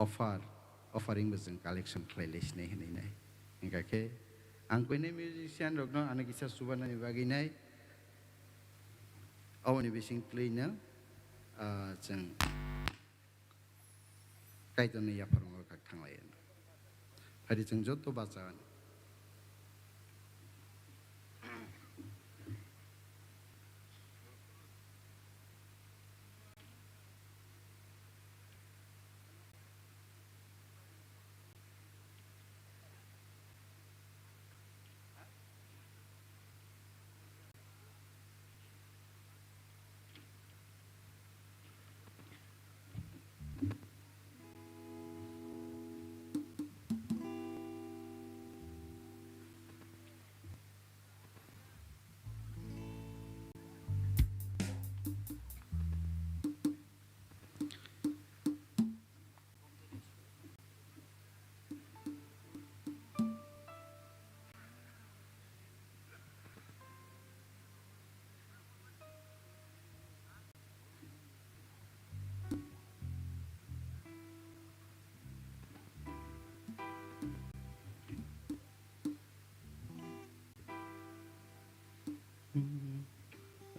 offering जों collection खालायलायसिनाय होनायनाय ओंखायनो आं कोइनाय मिउजिशियान रखनो आने किसा सुबानानि बागिनाय आवनि बिसिं क्लैनो जों काइदनि याफारंगा का थांलायो फारि जों जत बाजागोन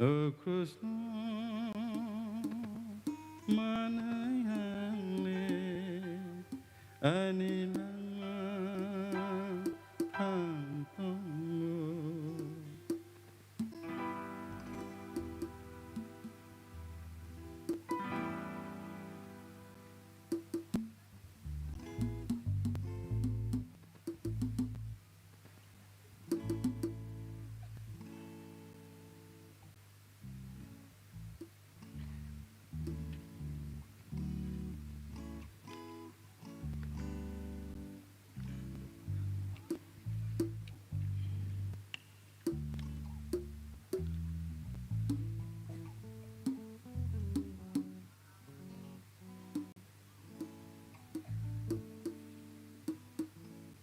O Krishna manayale anilama antongo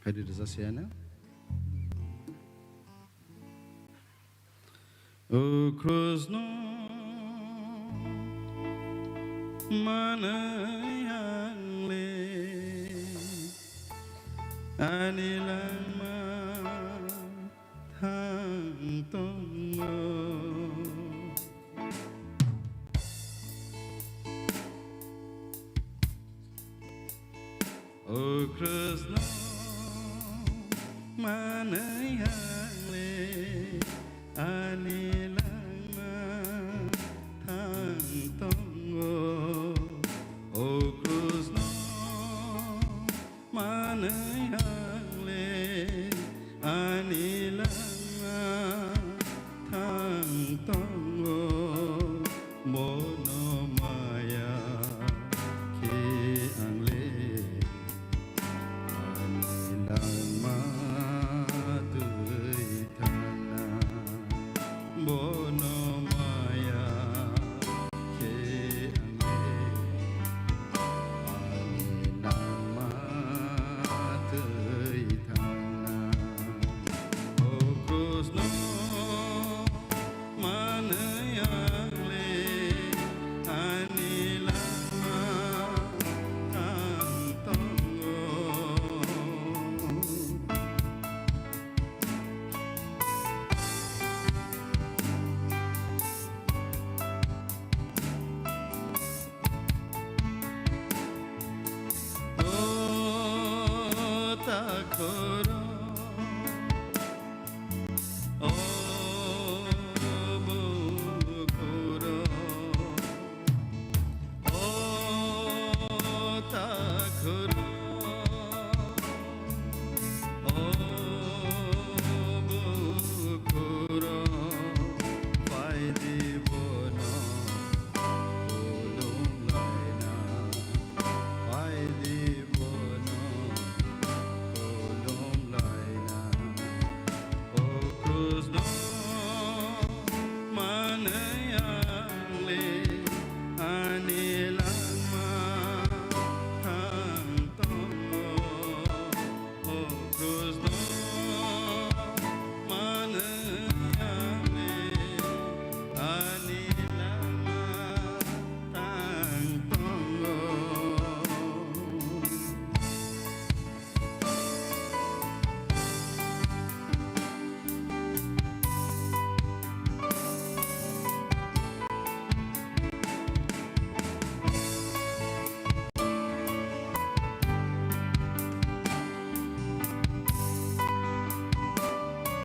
Hadir zasiyana. O Krishna manayale anilama thantongo O Krishna manayale anilama thantongo O Krishna manayale anilama thantongo monomaya ke angle anilama Bonomaya ke anilama teitana O Krishna manayale anilama tantongo takoro